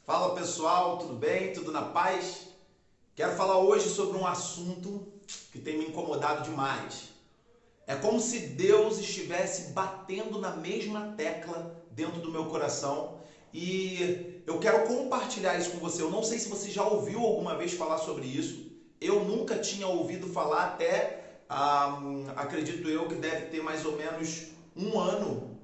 Fala pessoal, tudo bem? Tudo na paz? Quero falar hoje sobre um assunto que tem me incomodado demais. É como se Deus estivesse batendo na mesma tecla dentro do meu coração e eu quero compartilhar isso com você. Eu não sei se você já ouviu alguma vez falar sobre isso. Eu nunca tinha ouvido falar até, acredito eu, que deve ter mais ou menos um ano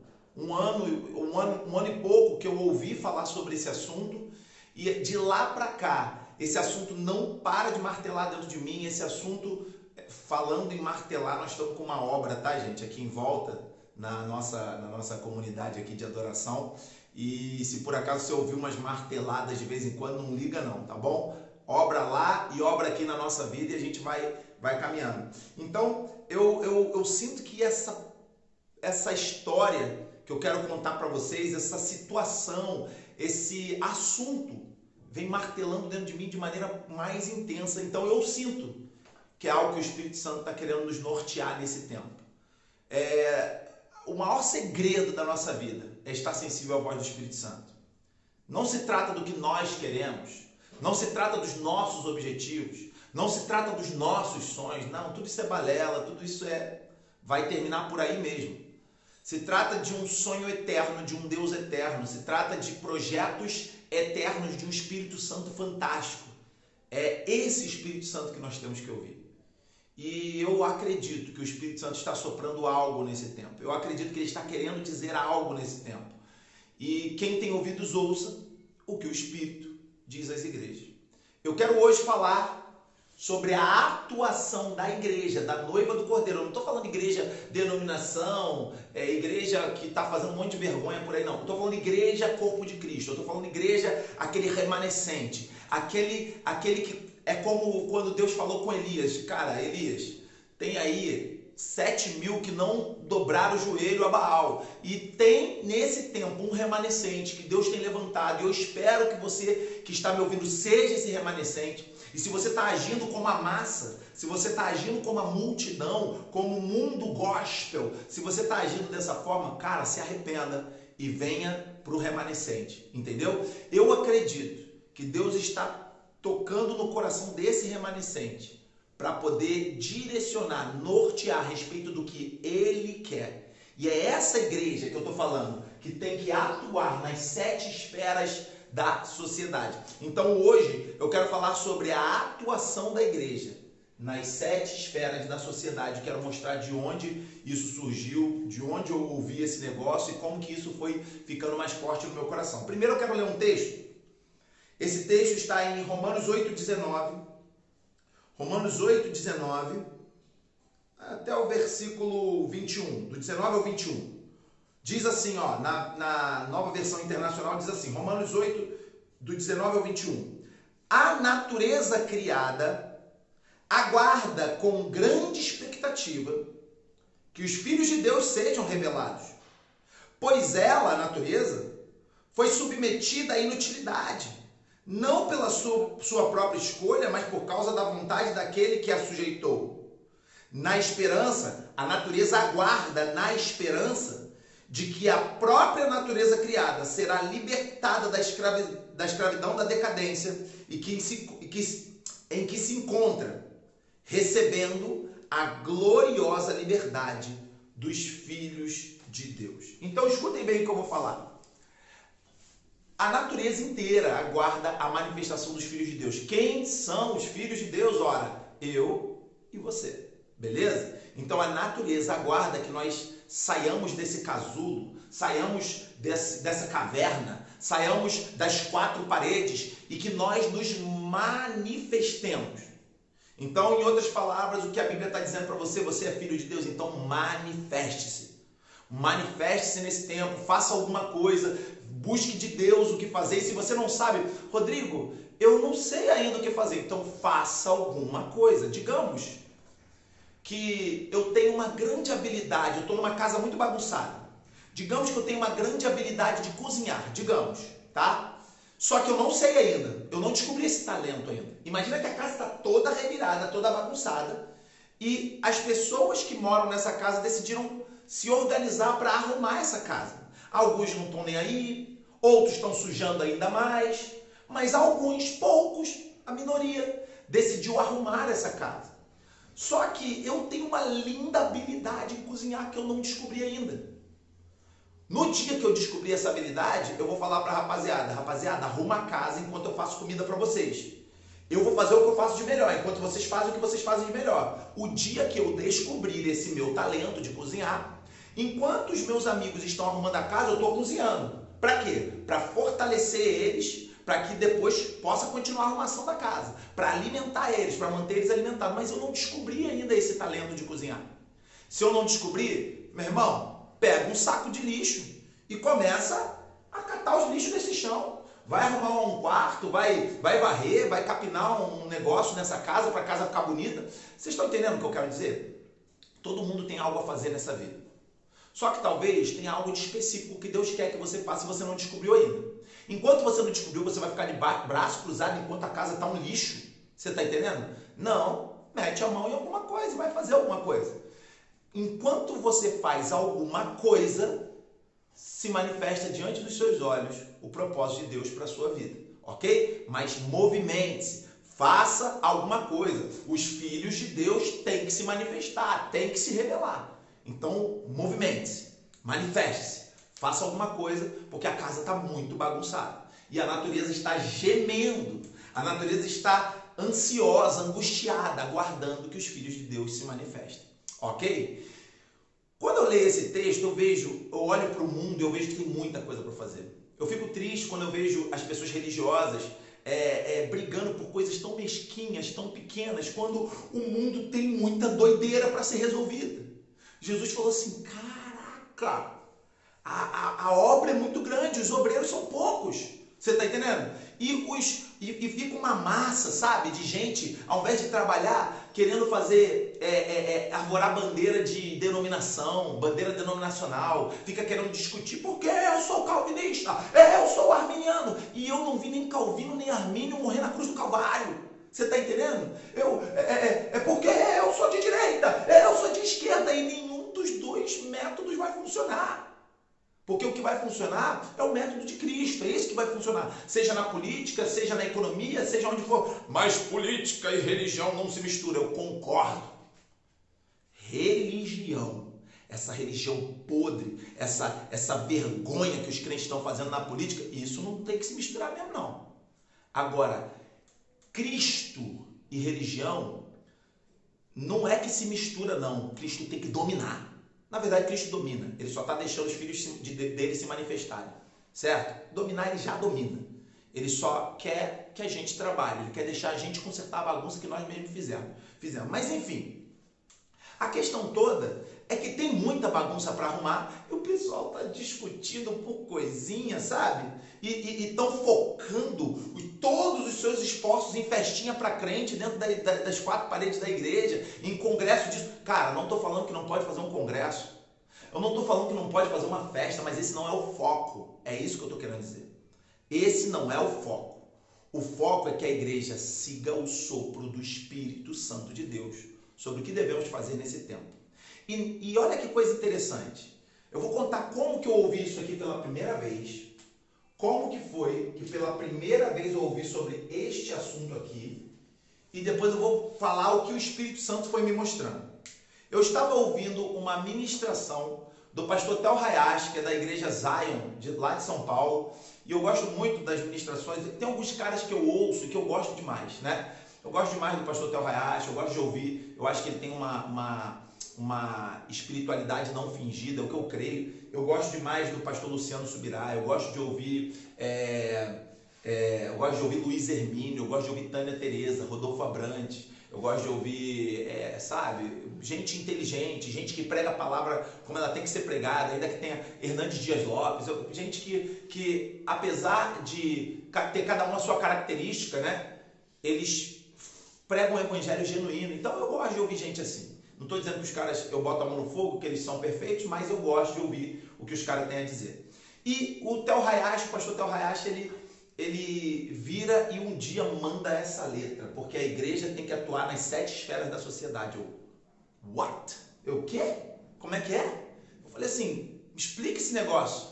e pouco que eu ouvi falar sobre esse assunto. E de lá para cá, esse assunto não para de martelar dentro de mim. Esse assunto, falando em martelar, nós estamos com uma obra, tá, gente? Aqui em volta, na nossa comunidade aqui de adoração. E se por acaso você ouvir umas marteladas de vez em quando, não liga não, tá bom? Obra lá e obra aqui na nossa vida e a gente vai caminhando. Então, eu sinto que essa história que eu quero contar para vocês, essa situação, esse assunto vem martelando dentro de mim de maneira mais intensa. Então eu sinto que é algo que o Espírito Santo está querendo nos nortear nesse tempo. O maior segredo da nossa vida é estar sensível à voz do Espírito Santo. Não se trata do que nós queremos, não se trata dos nossos objetivos, não se trata dos nossos sonhos. Não, tudo isso é balela, tudo isso vai terminar por aí mesmo. Se trata de um sonho eterno, de um Deus eterno. Se trata de projetos eternos, de um Espírito Santo fantástico. É esse Espírito Santo que nós temos que ouvir. E eu acredito que o Espírito Santo está soprando algo nesse tempo. Eu acredito que ele está querendo dizer algo nesse tempo. E quem tem ouvidos, ouça o que o Espírito diz às igrejas. Eu quero hoje falar sobre a atuação da igreja, da noiva do Cordeiro. Eu não estou falando de igreja denominação, igreja que está fazendo um monte de vergonha por aí, não. Eu estou falando de igreja corpo de Cristo. Eu estou falando de igreja, aquele remanescente, aquele que é como quando Deus falou com Elias. Cara, Elias, tem aí 7.000 que não dobraram o joelho a Baal. E tem nesse tempo um remanescente que Deus tem levantado. E eu espero que você que está me ouvindo seja esse remanescente. E se você está agindo como a massa, se você está agindo como a multidão, como o mundo gospel, se você está agindo dessa forma, cara, se arrependa e venha para o remanescente, entendeu? Eu acredito que Deus está tocando no coração desse remanescente para poder direcionar, nortear a respeito do que Ele quer. E é essa igreja que eu estou falando, que tem que atuar nas 7 esferas da sociedade. Então hoje eu quero falar sobre a atuação da igreja nas 7 esferas da sociedade. Quero mostrar de onde isso surgiu, de onde eu ouvi esse negócio e como que isso foi ficando mais forte no meu coração. Primeiro eu quero ler um texto. Esse texto está em Romanos 8:19. Romanos 8:19 até o versículo 21, do 19 ao 21. Diz assim, ó, na nova versão internacional diz assim, Romanos 8, do 19 ao 21. A natureza criada aguarda com grande expectativa que os filhos de Deus sejam revelados. Pois ela, a natureza, foi submetida à inutilidade, não pela sua própria escolha, mas por causa da vontade daquele que a sujeitou. Na esperança, a natureza aguarda na esperança de que a própria natureza criada será libertada da escravidão da decadência em que se encontra, recebendo a gloriosa liberdade dos filhos de Deus. Então escutem bem o que eu vou falar. A natureza inteira aguarda a manifestação dos filhos de Deus. Quem são os filhos de Deus? Ora, eu e você. Beleza? Então a natureza aguarda que nós saiamos desse casulo, saiamos dessa caverna, saiamos das 4 paredes e que nós nos manifestemos. Então, em outras palavras, o que a Bíblia está dizendo para você, você é filho de Deus, então manifeste-se. Manifeste-se nesse tempo, faça alguma coisa, busque de Deus o que fazer. E se você não sabe, Rodrigo, eu não sei ainda o que fazer, então faça alguma coisa. Digamos que eu tenho uma grande habilidade, eu estou numa casa muito bagunçada. Digamos que eu tenho uma grande habilidade de cozinhar, digamos, tá? Só que eu não sei ainda, eu não descobri esse talento ainda. Imagina que a casa está toda revirada, toda bagunçada, e as pessoas que moram nessa casa decidiram se organizar para arrumar essa casa. Alguns não estão nem aí, outros estão sujando ainda mais, Mas alguns, poucos, a minoria, decidiu arrumar essa casa. Só que eu tenho uma linda habilidade em cozinhar que eu não descobri ainda. No dia que eu descobri essa habilidade, eu vou falar para a rapaziada, arruma a casa enquanto eu faço comida para vocês. Eu vou fazer o que eu faço de melhor, enquanto vocês fazem o que vocês fazem de melhor. O dia que eu descobrir esse meu talento de cozinhar, enquanto os meus amigos estão arrumando a casa, eu estou cozinhando. Para quê? Para fortalecer eles, para que depois possa continuar a arrumação da casa, para alimentar eles, para manter eles alimentados. Mas eu não descobri ainda esse talento de cozinhar. Se eu não descobrir, meu irmão, pega um saco de lixo e começa a catar os lixos desse chão. Vai arrumar um quarto, vai varrer, vai capinar um negócio nessa casa para a casa ficar bonita. Vocês estão entendendo o que eu quero dizer? Todo mundo tem algo a fazer nessa vida. Só que talvez tenha algo de específico que Deus quer que você faça e você não descobriu ainda. Enquanto você não descobriu, você vai ficar de braço cruzado enquanto a casa está um lixo. Você está entendendo? Não, mete a mão em alguma coisa, vai fazer alguma coisa. Enquanto você faz alguma coisa, se manifesta diante dos seus olhos o propósito de Deus para a sua vida, ok? Mas movimente-se, faça alguma coisa. Os filhos de Deus têm que se manifestar, têm que se revelar. Então, movimente-se, manifeste-se, faça alguma coisa, porque a casa está muito bagunçada. E a natureza está gemendo, a natureza está ansiosa, angustiada, aguardando que os filhos de Deus se manifestem. Ok? Quando eu leio esse texto, eu olho para o mundo e eu vejo que tem muita coisa para fazer. Eu fico triste quando eu vejo as pessoas religiosas brigando por coisas tão mesquinhas, tão pequenas, quando o mundo tem muita doideira para ser resolvida. Jesus falou assim, caraca, a obra é muito grande, os obreiros são poucos. Você está entendendo? E fica uma massa, sabe, de gente, ao invés de trabalhar, querendo fazer, arvorar bandeira de denominação, bandeira denominacional, fica querendo discutir, porque eu sou calvinista, eu sou arminiano, e eu não vi nem Calvino nem Armínio morrer na cruz do Calvário. Você está entendendo? Porque eu sou de direita, eu sou de esquerda, e nenhum dos dois métodos vai funcionar. Porque o que vai funcionar é o método de Cristo, é isso que vai funcionar. Seja na política, seja na economia, seja onde for. Mas política e religião não se misturam. Eu concordo. Religião, essa religião podre, essa vergonha que os crentes estão fazendo na política, isso não tem que se misturar mesmo, não. Agora, Cristo e religião não é que se mistura, não. Cristo tem que dominar. Na verdade, Cristo domina. Ele só está deixando os filhos dele se manifestarem. Certo? Dominar, ele já domina. Ele só quer que a gente trabalhe. Ele quer deixar a gente consertar a bagunça que nós mesmos fizemos. Mas, enfim, a questão toda é que tem muita bagunça para arrumar e o pessoal está discutindo por coisinha, sabe? E estão focando todos os seus esforços em festinha para crente dentro das quatro paredes da igreja, em congresso disso. Cara, não estou falando que não pode fazer um congresso. Eu não estou falando que não pode fazer uma festa, mas esse não é o foco. É isso que eu estou querendo dizer. Esse não é o foco. O foco é que a igreja siga o sopro do Espírito Santo de Deus sobre o que devemos fazer nesse tempo. E olha que coisa interessante. Eu vou contar como que eu ouvi isso aqui pela primeira vez. Como que foi que pela primeira vez eu ouvi sobre este assunto aqui. E depois eu vou falar o que o Espírito Santo foi me mostrando. Eu estava ouvindo uma ministração do pastor Tel Hayashi, que é da igreja Zion, lá de São Paulo. E eu gosto muito das ministrações. Tem alguns caras que eu ouço e que eu gosto demais, né? Eu gosto demais do pastor Tel Hayashi, eu gosto de ouvir. Eu acho que ele tem uma espiritualidade não fingida, é o que eu creio. Eu gosto demais do pastor Luciano Subirá, eu gosto de ouvir Luiz Hermínio, eu gosto de ouvir Tânia Tereza, Rodolfo Abrantes, eu gosto de ouvir, gente inteligente, gente que prega a palavra como ela tem que ser pregada, ainda que tenha Hernandes Dias Lopes, gente que apesar de ter cada um a sua característica, né, eles pregam um evangelho genuíno. Então eu gosto de ouvir gente assim. Não estou dizendo que os caras, eu boto a mão no fogo, que eles são perfeitos, mas eu gosto de ouvir o que os caras têm a dizer. E o Tel Hayashi, o pastor Tel Hayashi, ele vira e um dia manda essa letra, porque a igreja tem que atuar nas 7 esferas da sociedade. What? O quê? Como é que é? Eu falei assim, explica esse negócio.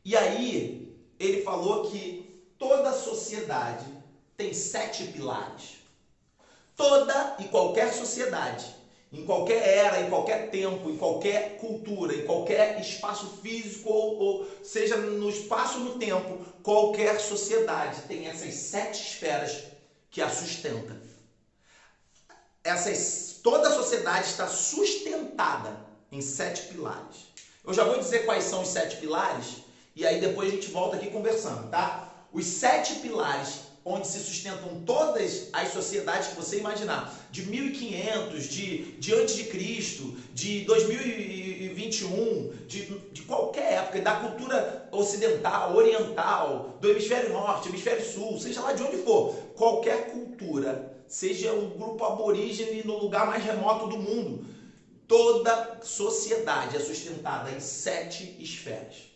E aí, ele falou que toda sociedade tem 7 pilares. Toda e qualquer sociedade, em qualquer era, em qualquer tempo, em qualquer cultura, em qualquer espaço físico ou seja no espaço ou no tempo, qualquer sociedade tem essas 7 esferas que a sustentam. Toda a sociedade está sustentada em 7 pilares. Eu já vou dizer quais são os 7 pilares e aí depois a gente volta aqui conversando, tá? Os 7 pilares onde se sustentam todas as sociedades que você imaginar, de 1500, de antes de Cristo, de 2021, de qualquer época, da cultura ocidental, oriental, do hemisfério norte, hemisfério sul, seja lá de onde for, qualquer cultura, seja um grupo aborígene no lugar mais remoto do mundo, toda sociedade é sustentada em 7 esferas.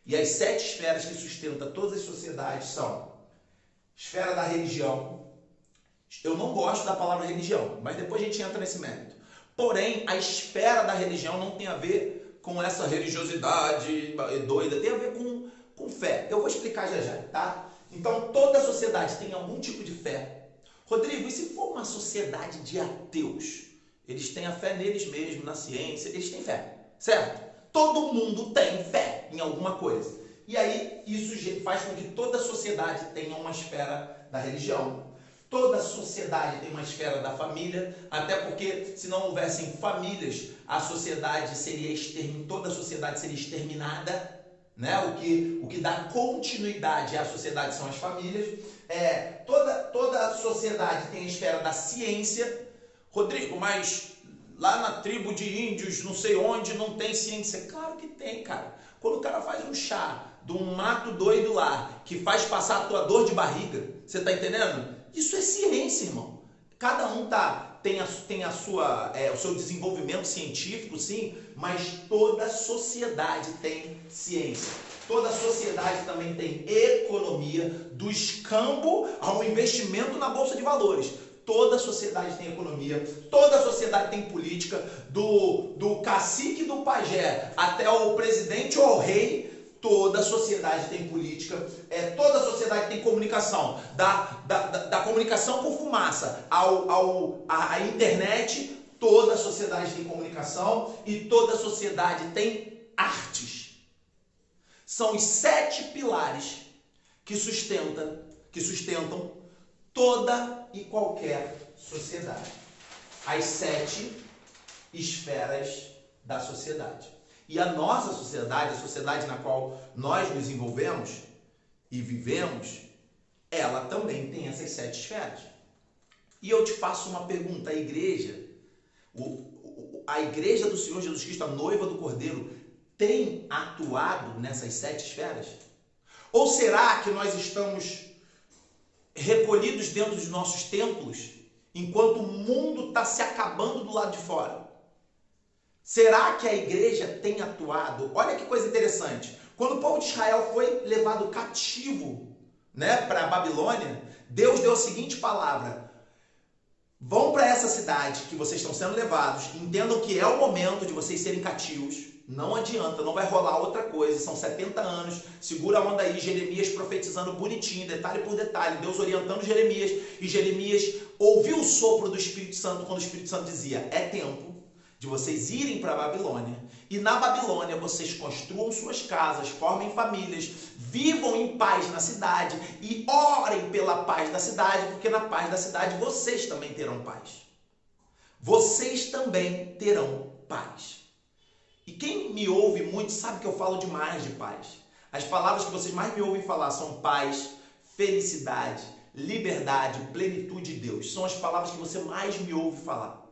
E as 7 esferas que sustentam todas as sociedades são esfera da religião. Eu não gosto da palavra religião, mas depois a gente entra nesse mérito. Porém, a esfera da religião não tem a ver com essa religiosidade doida, tem a ver com fé. Eu vou explicar já já, tá? Então, toda sociedade tem algum tipo de fé. Rodrigo, e se for uma sociedade de ateus? Eles têm a fé neles mesmos, na ciência, eles têm fé, certo? Todo mundo tem fé em alguma coisa. E aí, isso faz com que toda sociedade tenha uma esfera da religião. Toda sociedade tem uma esfera da família, até porque se não houvessem famílias, a sociedade seria toda a sociedade seria exterminada, né? O que dá continuidade à sociedade são as famílias. Toda a sociedade tem a esfera da ciência. Rodrigo, mas lá na tribo de índios, não sei onde, não tem ciência. Claro que tem, cara. Quando o cara faz um chá de um mato doido lá, que faz passar a tua dor de barriga, você tá entendendo? Isso é ciência, irmão. Cada um tem o seu desenvolvimento científico, sim, mas toda sociedade tem ciência. Toda sociedade também tem economia, do escambo ao investimento na bolsa de valores. Toda sociedade tem economia, toda sociedade tem política, do cacique do pajé até o presidente ou o rei, toda sociedade tem política, toda sociedade tem comunicação, da comunicação por fumaça à internet, toda sociedade tem comunicação e toda sociedade tem artes. São os 7 pilares que sustentam toda e qualquer sociedade. As 7 esferas da sociedade. E a nossa sociedade, a sociedade na qual nós nos envolvemos e vivemos, ela também tem essas 7 esferas. E eu te faço uma pergunta: a igreja do Senhor Jesus Cristo, a noiva do Cordeiro, tem atuado nessas 7 esferas? Ou será que nós estamos recolhidos dentro dos nossos templos, enquanto o mundo está se acabando do lado de fora? Será que a igreja tem atuado? Olha que coisa interessante. Quando o povo de Israel foi levado cativo, né, para a Babilônia, Deus deu a seguinte palavra: vão para essa cidade que vocês estão sendo levados, entendam que é o momento de vocês serem cativos. Não adianta, não vai rolar outra coisa, são 70 anos, segura a onda aí, Jeremias profetizando bonitinho, detalhe por detalhe, Deus orientando Jeremias, e Jeremias ouviu o sopro do Espírito Santo, quando o Espírito Santo dizia: é tempo de vocês irem para a Babilônia, e na Babilônia vocês construam suas casas, formem famílias, vivam em paz na cidade, e orem pela paz da cidade, porque na paz da cidade vocês também terão paz. Vocês também terão paz. E quem me ouve muito sabe que eu falo demais de paz. As palavras que vocês mais me ouvem falar são paz, felicidade, liberdade, plenitude de Deus. São as palavras que você mais me ouve falar.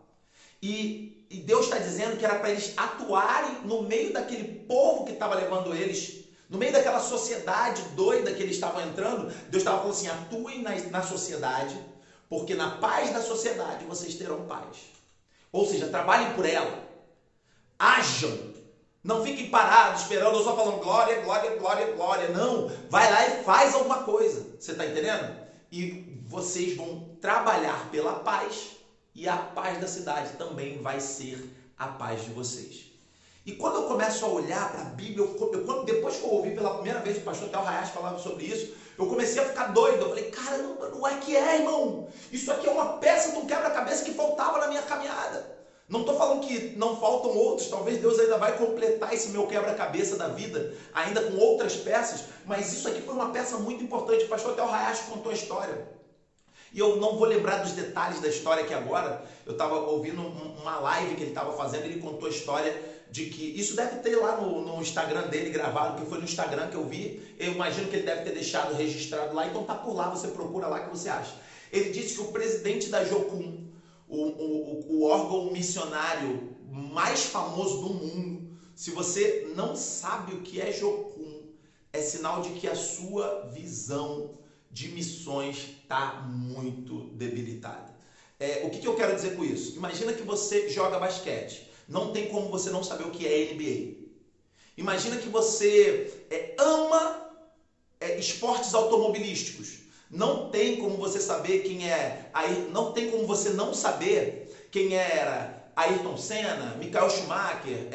E Deus está dizendo que era para eles atuarem no meio daquele povo que estava levando eles, no meio daquela sociedade doida que eles estavam entrando. Deus estava falando assim: atuem na sociedade, porque na paz da sociedade vocês terão paz. Ou seja, trabalhem por ela. Ajam, não fiquem parados esperando, ou só falando glória, glória, glória, glória. Não, vai lá e faz alguma coisa. Você está entendendo? E vocês vão trabalhar pela paz, e a paz da cidade também vai ser a paz de vocês. E quando eu começo a olhar para a Bíblia, depois que eu ouvi pela primeira vez o pastor Tel Hayashi falava sobre isso, Eu comecei a ficar doido. Eu falei, caramba, não é que é, irmão. Isso aqui é uma peça de um quebra-cabeça que faltava na minha caminhada. Não estou falando que não faltam outros, talvez Deus ainda vai completar esse meu quebra-cabeça da vida, ainda com outras peças, mas isso aqui foi uma peça muito importante. O pastor Theo Hayashi contou a história. E eu não vou lembrar dos detalhes da história aqui agora. Eu estava ouvindo uma live que ele estava fazendo, ele contou a história de que, isso deve ter lá no Instagram dele gravado, que foi no Instagram que eu vi, eu imagino que ele deve ter deixado registrado lá, então tá por lá, você procura lá que você acha. Ele disse que o presidente da Jocum, o órgão missionário mais famoso do mundo, se você não sabe o que é Jocum, é sinal de que a sua visão de missões está muito debilitada. O que eu quero dizer com isso? Imagina que você joga basquete. Não tem como você não saber o que é NBA. Imagina que você ama esportes automobilísticos. Não tem como você saber quem é. Não tem como você não saber quem era Ayrton Senna, Michael Schumacher,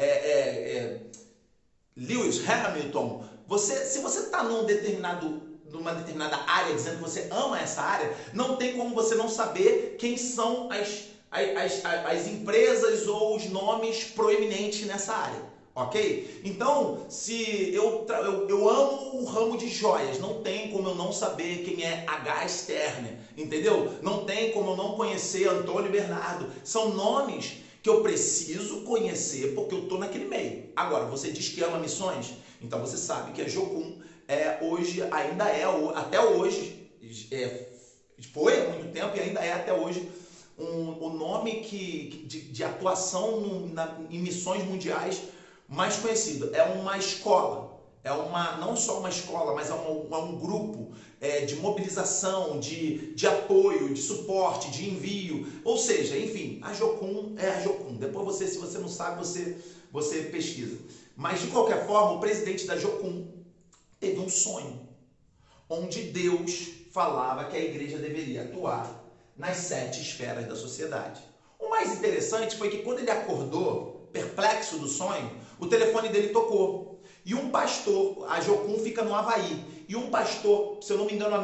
Lewis Hamilton. Se você está numa determinada área, dizendo que você ama essa área, não tem como você não saber quem são as empresas ou os nomes proeminentes nessa área, ok? Então, se eu amo o ramo de joias, não tem como eu não saber quem é H. Sterner, entendeu? Não tem como eu não conhecer Antônio Bernardo. São nomes que eu preciso conhecer porque eu estou naquele meio. Agora, você diz que ama missões, então você sabe que a Jocum hoje, ainda até hoje, foi há muito tempo e ainda é até hoje, o nome de atuação em missões mundiais mais conhecido. É uma escola, não só uma escola, mas é um grupo de mobilização, de apoio, de suporte, de envio. Ou seja, enfim, a Jocum é a Jocum. Depois se você não sabe, você pesquisa. Mas de qualquer forma, o presidente da Jocum teve um sonho, onde Deus falava que a igreja deveria atuar nas 7 esferas da sociedade. O mais interessante foi que quando ele acordou, perplexo do sonho, o telefone dele tocou. E um pastor, a Jocum fica no Havaí, e um pastor, se eu não me engano,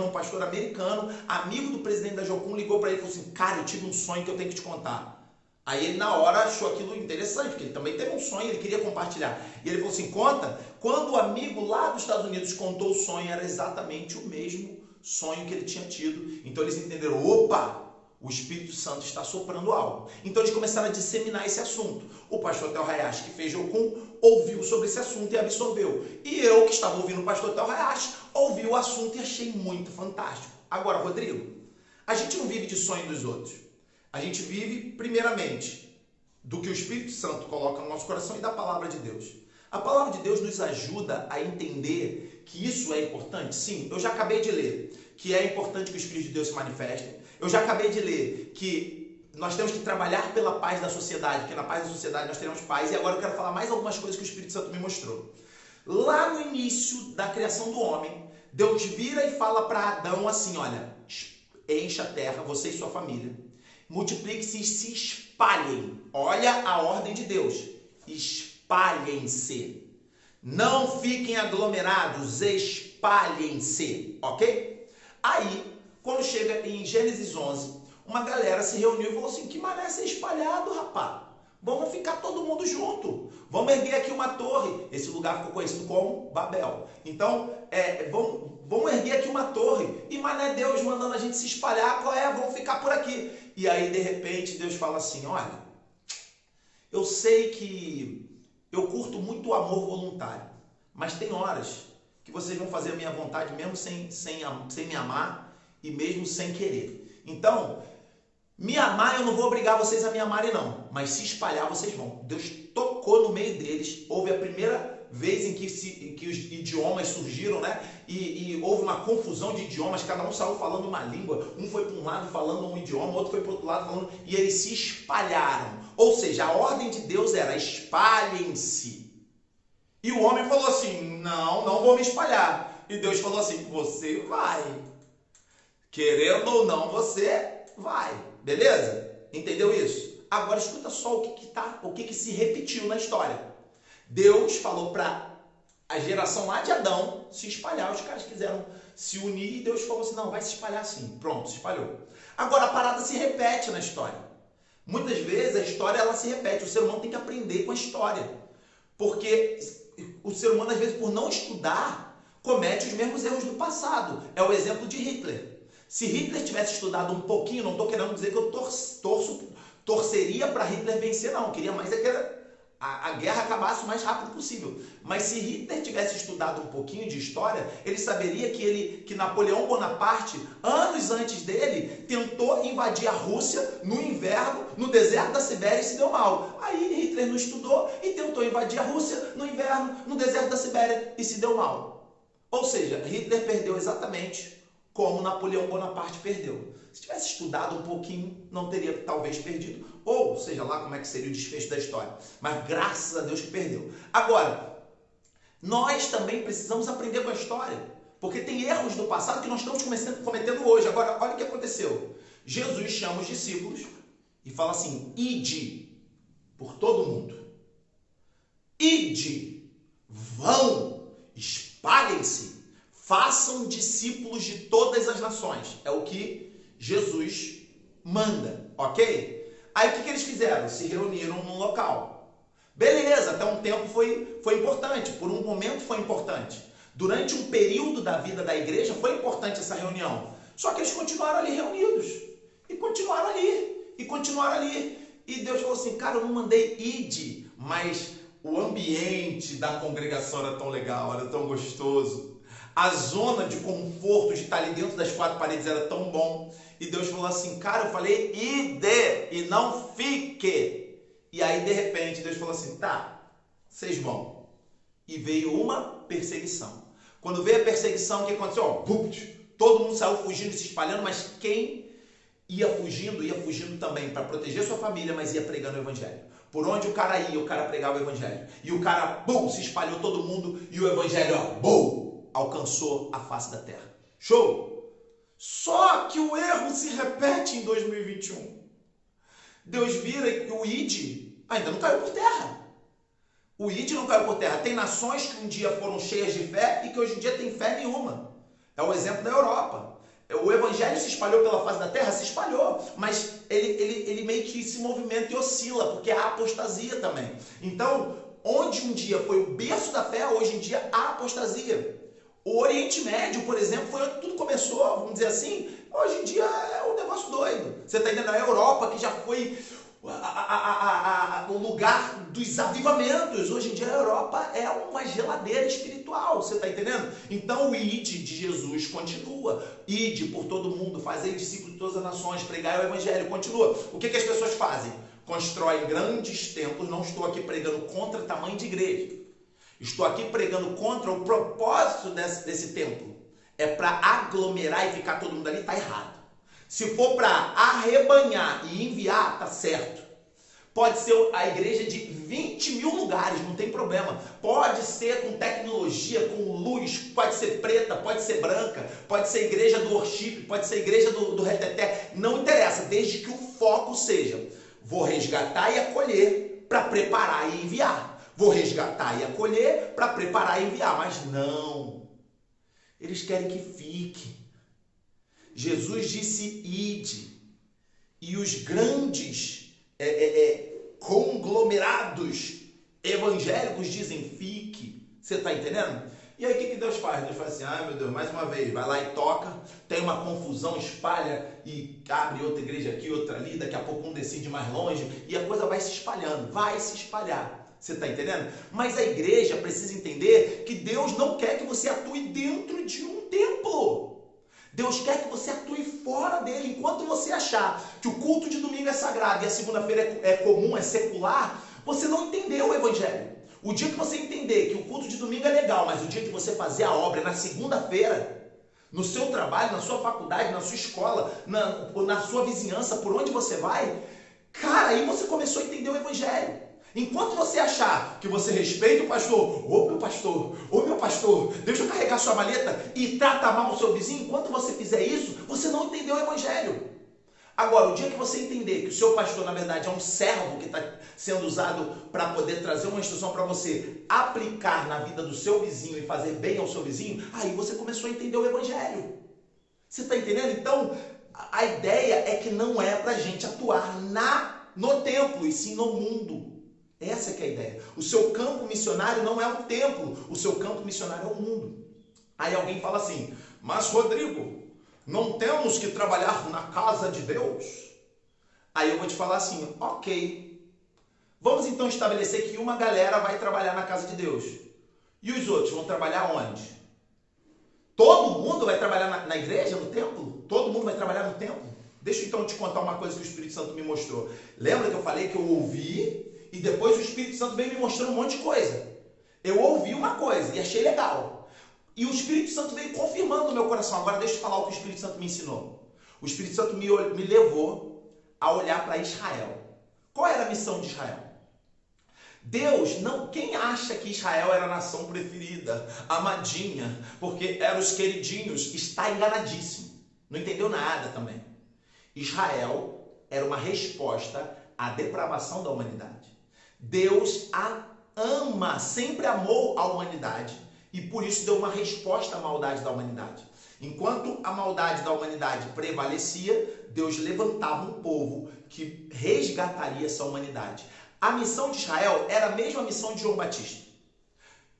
um pastor americano, amigo do presidente da Jocum, ligou para ele e falou assim, cara, eu tive um sonho que eu tenho que te contar. Aí ele na hora achou aquilo interessante, porque ele também teve um sonho, ele queria compartilhar. E ele falou assim, conta. Quando o amigo lá dos Estados Unidos contou o sonho, era exatamente o mesmo sonho que ele tinha tido. Então eles entenderam, opa, o Espírito Santo está soprando algo. Então eles começaram a disseminar esse assunto. O pastor Theo Hayashi, que fez Jocum, ouviu sobre esse assunto e absorveu. E eu, que estava ouvindo o pastor Theo Hayashi, ouvi o assunto e achei muito fantástico. Agora, Rodrigo, a gente não vive de sonho dos outros. A gente vive, primeiramente, do que o Espírito Santo coloca no nosso coração e da palavra de Deus. A palavra de Deus nos ajuda a entender que isso é importante. Sim, eu já acabei de ler que é importante que o Espírito de Deus se manifeste. Eu já acabei de ler que nós temos que trabalhar pela paz da sociedade, porque na paz da sociedade nós teremos paz. E agora eu quero falar mais algumas coisas que o Espírito Santo me mostrou. Lá no início da criação do homem, Deus vira e fala para Adão assim, olha, encha a terra, você e sua família. Multipliquem-se e se espalhem. Olha a ordem de Deus. Espalhem-se. Não fiquem aglomerados, espalhem-se. Ok? Aí, quando chega em Gênesis 11, uma galera se reuniu e falou assim, que mané ser espalhado, rapaz? Vamos ficar todo mundo junto. Vamos erguer aqui uma torre. Esse lugar ficou conhecido como Babel. Então, vamos erguer aqui uma torre. E mané Deus mandando a gente se espalhar, qual é? Vamos ficar por aqui. E aí, de repente, Deus fala assim, olha, eu sei que eu curto muito o amor voluntário, mas tem horas que vocês vão fazer a minha vontade mesmo sem me amar e mesmo sem querer. Então, me amar, eu não vou obrigar vocês a me amarem não, mas se espalhar vocês vão. Deus tocou no meio deles, houve a primeira vez em que os idiomas surgiram, né? E houve uma confusão de idiomas, cada um saiu falando uma língua, um foi para um lado falando um idioma, outro foi para o outro lado falando, e eles se espalharam. Ou seja, a ordem de Deus era espalhem-se. E o homem falou assim, não vou me espalhar. E Deus falou assim, você vai. Querendo ou não, você vai. Beleza? Entendeu isso? Agora escuta só o que se repetiu na história. Deus falou para a geração lá de Adão se espalhar. Os caras quiseram se unir e Deus falou assim, não, vai se espalhar sim. Pronto, se espalhou. Agora a parada se repete na história. Muitas vezes a história ela se repete. O ser humano tem que aprender com a história. Porque o ser humano, às vezes, por não estudar, comete os mesmos erros do passado. É o exemplo de Hitler. Se Hitler tivesse estudado um pouquinho, não estou querendo dizer que eu torceria para Hitler vencer, não. Eu queria mais é que a guerra acabasse o mais rápido possível. Mas se Hitler tivesse estudado um pouquinho de história, ele saberia que Napoleão Bonaparte, anos antes dele, tentou invadir a Rússia no inverno, no deserto da Sibéria e se deu mal. Aí Hitler não estudou e tentou invadir a Rússia no inverno, no deserto da Sibéria e se deu mal. Ou seja, Hitler perdeu exatamente como Napoleão Bonaparte perdeu. Se tivesse estudado um pouquinho, não teria talvez perdido. Ou seja lá como é que seria o desfecho da história. Mas graças a Deus que perdeu. Agora, nós também precisamos aprender com a história. Porque tem erros do passado que nós estamos cometendo hoje. Agora, olha o que aconteceu. Jesus chama os discípulos e fala assim, ide por todo mundo. Ide, vão, espalhem-se. Façam discípulos de todas as nações. É o que Jesus manda, ok? Aí o que eles fizeram? Se reuniram num local. Beleza, até um tempo foi importante. Por um momento foi importante. Durante um período da vida da igreja foi importante essa reunião. Só que eles continuaram ali reunidos. E continuaram ali. E continuaram ali. E Deus falou assim, cara, eu não mandei ide, mas o ambiente da congregação era tão legal, era tão gostoso. A zona de conforto de estar ali dentro das quatro paredes era tão bom. E Deus falou assim, cara, eu falei ide e não fique. E aí, de repente, Deus falou assim, tá, vocês vão. E veio uma perseguição. Quando veio a perseguição, o que aconteceu? Todo mundo saiu fugindo, se espalhando, mas quem ia fugindo também para proteger sua família, mas ia pregando o evangelho. Por onde o cara ia, o cara pregava o evangelho. E o cara, se espalhou todo mundo e o evangelho, alcançou a face da terra. Show? Só que o erro se repete em 2021. Deus vira que o ID ainda não caiu por terra. O ID não caiu por terra. Tem nações que um dia foram cheias de fé e que hoje em dia tem fé nenhuma. É o exemplo da Europa. O evangelho se espalhou pela face da terra? Se espalhou. Mas ele meio que se movimenta e oscila, porque há apostasia também. Então, onde um dia foi o berço da fé, hoje em dia há apostasia. O Oriente Médio, por exemplo, foi onde tudo começou, vamos dizer assim. Hoje em dia é um negócio doido. Você está entendendo? A Europa, que já foi o lugar dos avivamentos. Hoje em dia a Europa é uma geladeira espiritual. Você está entendendo? Então o ide de Jesus continua. Ide por todo mundo, fazei discípulos de todas as nações, pregai o evangelho, continua. O que as pessoas fazem? Constroem grandes templos. Não estou aqui pregando contra tamanho de igreja. Estou aqui pregando contra o propósito desse templo. É para aglomerar e ficar todo mundo ali, está errado. Se for para arrebanhar e enviar, está certo. Pode ser a igreja de 20 mil lugares, não tem problema. Pode ser com tecnologia, com luz, pode ser preta, pode ser branca, pode ser igreja do worship, pode ser igreja do reteté. Não interessa, desde que o foco seja, vou resgatar e acolher para preparar e enviar. Vou resgatar e acolher para preparar e enviar. Mas não. Eles querem que fique. Jesus disse ide. E os grandes conglomerados evangélicos dizem fique. Você está entendendo? E aí o que Deus faz? Deus faz assim, ai meu Deus, mais uma vez, vai lá e toca, tem uma confusão, espalha e abre outra igreja aqui, outra ali, daqui a pouco um decide mais longe e a coisa vai se espalhando, vai se espalhar. Você está entendendo? Mas a igreja precisa entender que Deus não quer que você atue dentro de um templo. Deus quer que você atue fora dele. Enquanto você achar que o culto de domingo é sagrado e a segunda-feira é comum, é secular, você não entendeu o evangelho. O dia que você entender que o culto de domingo é legal, mas o dia que você fazer a obra é na segunda-feira, no seu trabalho, na sua faculdade, na sua escola, na sua vizinhança, por onde você vai, cara, aí você começou a entender o evangelho. Enquanto você achar que você respeita o pastor, ô meu pastor, deixa eu carregar sua maleta e trata mal o seu vizinho, enquanto você fizer isso, você não entendeu o evangelho. Agora, o dia que você entender que o seu pastor, na verdade, é um servo que está sendo usado para poder trazer uma instrução para você aplicar na vida do seu vizinho e fazer bem ao seu vizinho, aí você começou a entender o evangelho. Você está entendendo? Então, a ideia é que não é para a gente atuar no templo, e sim no mundo. Essa é que é a ideia. O seu campo missionário não é um templo, o seu campo missionário é o mundo. Aí alguém fala assim, mas Rodrigo, não temos que trabalhar na casa de Deus? Aí eu vou te falar assim, ok. Vamos então estabelecer que uma galera vai trabalhar na casa de Deus. E os outros vão trabalhar onde? Todo mundo vai trabalhar na igreja, no templo? Todo mundo vai trabalhar no templo? Deixa eu então te contar uma coisa que o Espírito Santo me mostrou. Lembra que eu falei que eu ouvi e depois o Espírito Santo veio me mostrando um monte de coisa? Eu ouvi uma coisa e achei legal. E o Espírito Santo veio confirmando no meu coração. Agora deixa eu falar o que o Espírito Santo me ensinou. O Espírito Santo me levou a olhar para Israel. Qual era a missão de Israel? Deus não... Quem acha que Israel era a nação preferida, amadinha, porque eram os queridinhos, está enganadíssimo. Não entendeu nada também. Israel era uma resposta à depravação da humanidade. Deus a ama, sempre amou a humanidade e por isso deu uma resposta à maldade da humanidade. Enquanto a maldade da humanidade prevalecia, Deus levantava um povo que resgataria essa humanidade. A missão de Israel era a mesma missão de João Batista.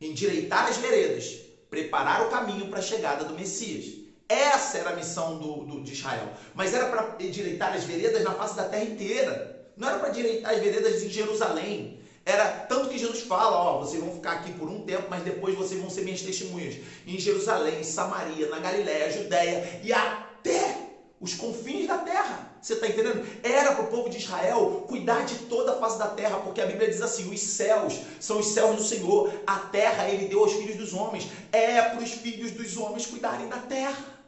Endireitar as veredas, preparar o caminho para a chegada do Messias. Essa era a missão de Israel. Mas era para endireitar as veredas na face da terra inteira. Não era para endireitar as veredas em Jerusalém. Era tanto que Jesus fala, ó, vocês vão ficar aqui por um tempo, mas depois vocês vão ser minhas testemunhas. Em Jerusalém, Samaria, na Galiléia, Judéia e até os confins da terra. Você está entendendo? Era para o povo de Israel cuidar de toda a face da terra, porque a Bíblia diz assim, os céus são os céus do Senhor, a terra ele deu aos filhos dos homens. É para os filhos dos homens cuidarem da terra.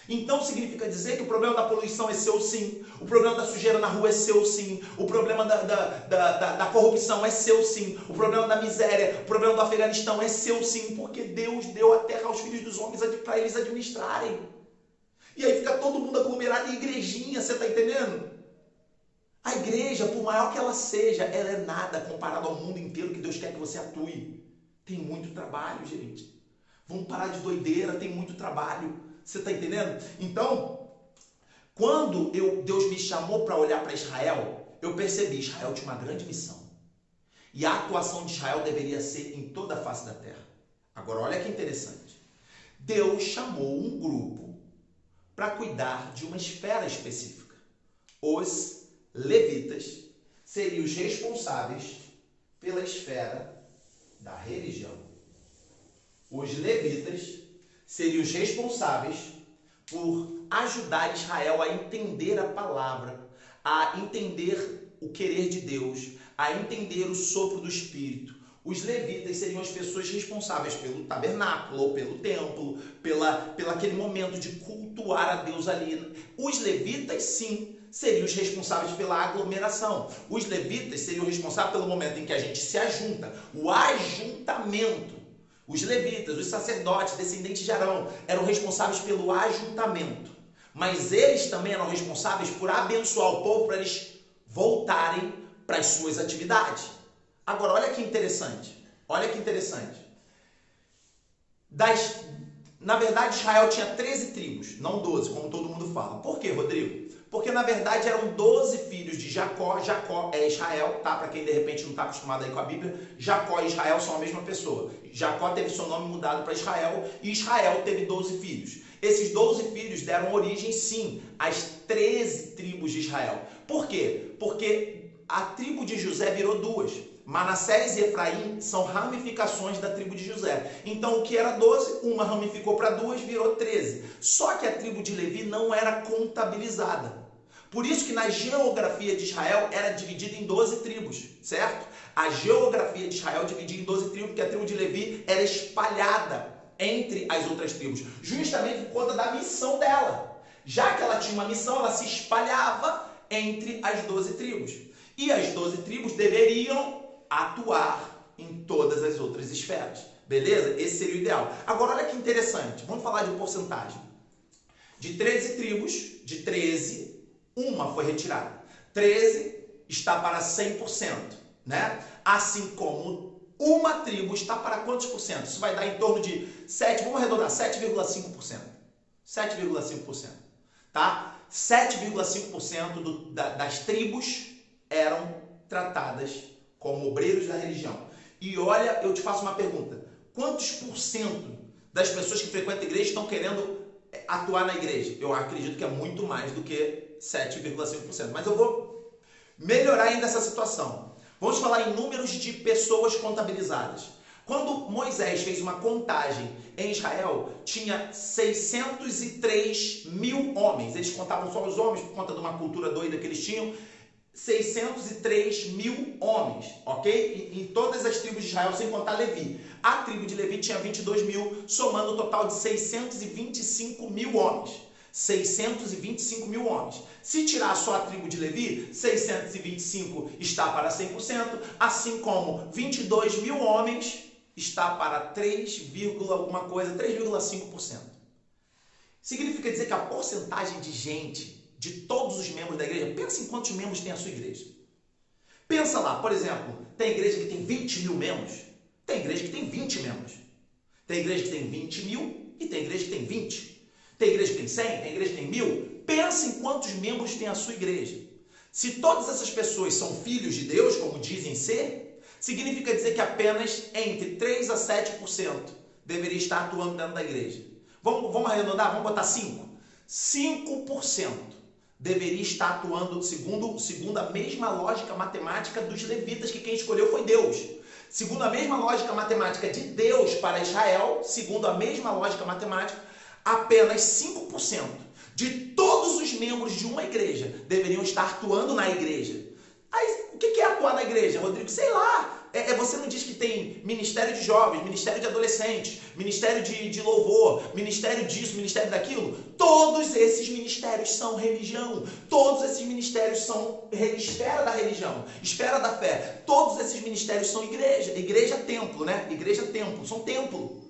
Então significa dizer que o problema da poluição é seu sim, o problema da sujeira na rua é seu sim, o problema da corrupção é seu sim, o problema da miséria, o problema do Afeganistão é seu sim, porque Deus deu a terra aos filhos dos homens para eles administrarem. E aí fica todo mundo aglomerado em igrejinha, você está entendendo? A igreja, por maior que ela seja, ela é nada comparado ao mundo inteiro que Deus quer que você atue. Tem muito trabalho, gente. Vamos parar de doideira, tem muito trabalho. Você está entendendo? Então, quando Deus me chamou para olhar para Israel, eu percebi que Israel tinha uma grande missão. E a atuação de Israel deveria ser em toda a face da terra. Agora, olha que interessante. Deus chamou um grupo para cuidar de uma esfera específica. Os levitas seriam os responsáveis pela esfera da religião. Os levitas seriam os responsáveis por ajudar Israel a entender a palavra, a entender o querer de Deus, a entender o sopro do Espírito. Os levitas seriam as pessoas responsáveis pelo tabernáculo ou pelo templo, pela aquele momento de cultuar a Deus ali. Os levitas, sim, seriam os responsáveis pela aglomeração. Os levitas seriam responsáveis pelo momento em que a gente se ajunta, o ajuntamento. Os levitas, os sacerdotes, descendentes de Arão, eram responsáveis pelo ajuntamento. Mas eles também eram responsáveis por abençoar o povo para eles voltarem para as suas atividades. Agora, olha que interessante. Olha que interessante. Na verdade, Israel tinha 13 tribos, não 12, como todo mundo fala. Por quê, Rodrigo? Porque, na verdade, eram 12 filhos de Jacó. Jacó é Israel, tá? Para quem, de repente, não está acostumado aí com a Bíblia, Jacó e Israel são a mesma pessoa. Jacó teve seu nome mudado para Israel e Israel teve 12 filhos. Esses 12 filhos deram origem, sim, às 13 tribos de Israel. Por quê? Porque a tribo de José virou duas. Manassés e Efraim são ramificações da tribo de José. Então, o que era 12, uma ramificou para duas, virou 13. Só que a tribo de Levi não era contabilizada. Por isso que na geografia de Israel era dividida em 12 tribos, certo? A geografia de Israel dividia em 12 tribos, porque a tribo de Levi era espalhada entre as outras tribos, justamente por conta da missão dela. Já que ela tinha uma missão, ela se espalhava entre as 12 tribos. E as 12 tribos deveriam atuar em todas as outras esferas. Beleza? Esse seria o ideal. Agora, olha que interessante. Vamos falar de porcentagem. De 13 tribos, de 13, uma foi retirada. 13 está para 100%, né? Assim como uma tribo está para quantos por cento? Isso vai dar em torno de 7, vamos arredondar, 7,5%. 7,5%, tá? 7,5% das tribos eram tratadas como obreiros da religião. E olha, eu te faço uma pergunta. Quantos por cento das pessoas que frequentam a igreja estão querendo atuar na igreja? Eu acredito que é muito mais do que 7,5%. Mas eu vou melhorar ainda essa situação. Vamos falar em números de pessoas contabilizadas. Quando Moisés fez uma contagem em Israel, tinha 603 mil homens. Eles contavam só os homens por conta de uma cultura doida que eles tinham. 603 mil homens, ok? Em todas as tribos de Israel, sem contar Levi. A tribo de Levi tinha 22 mil, somando um total de 625 mil homens. 625 mil homens. Se tirar só a tribo de Levi, 625 está para 100%, assim como 22 mil homens está para 3, alguma coisa, 3,5%. Significa dizer que a porcentagem de gente, de todos os membros da igreja, pensa em quantos membros tem a sua igreja. Pensa lá, por exemplo, tem igreja que tem 20 mil membros, tem igreja que tem 20 membros. Tem igreja que tem 20 mil e tem igreja que tem 20. Tem igreja que tem 100, tem igreja que tem 1000. Pensa em quantos membros tem a sua igreja. Se todas essas pessoas são filhos de Deus, como dizem ser, significa dizer que apenas entre 3 a 7% deveria estar atuando dentro da igreja. Vamos arredondar? Vamos botar 5%. 5% deveria estar atuando segundo a mesma lógica matemática dos levitas, que quem escolheu foi Deus. Segundo a mesma lógica matemática de Deus para Israel, segundo a mesma lógica matemática, apenas 5% de todos os membros de uma igreja deveriam estar atuando na igreja. Aí, o que é atuar na igreja, Rodrigo? Sei lá. Você não diz que tem ministério de jovens, ministério de adolescentes, ministério de louvor, ministério disso, ministério daquilo? Todos esses ministérios são religião. Todos esses ministérios são esfera da religião, esfera da fé. Todos esses ministérios são igreja. Igreja templo, né? Igreja templo, são templo.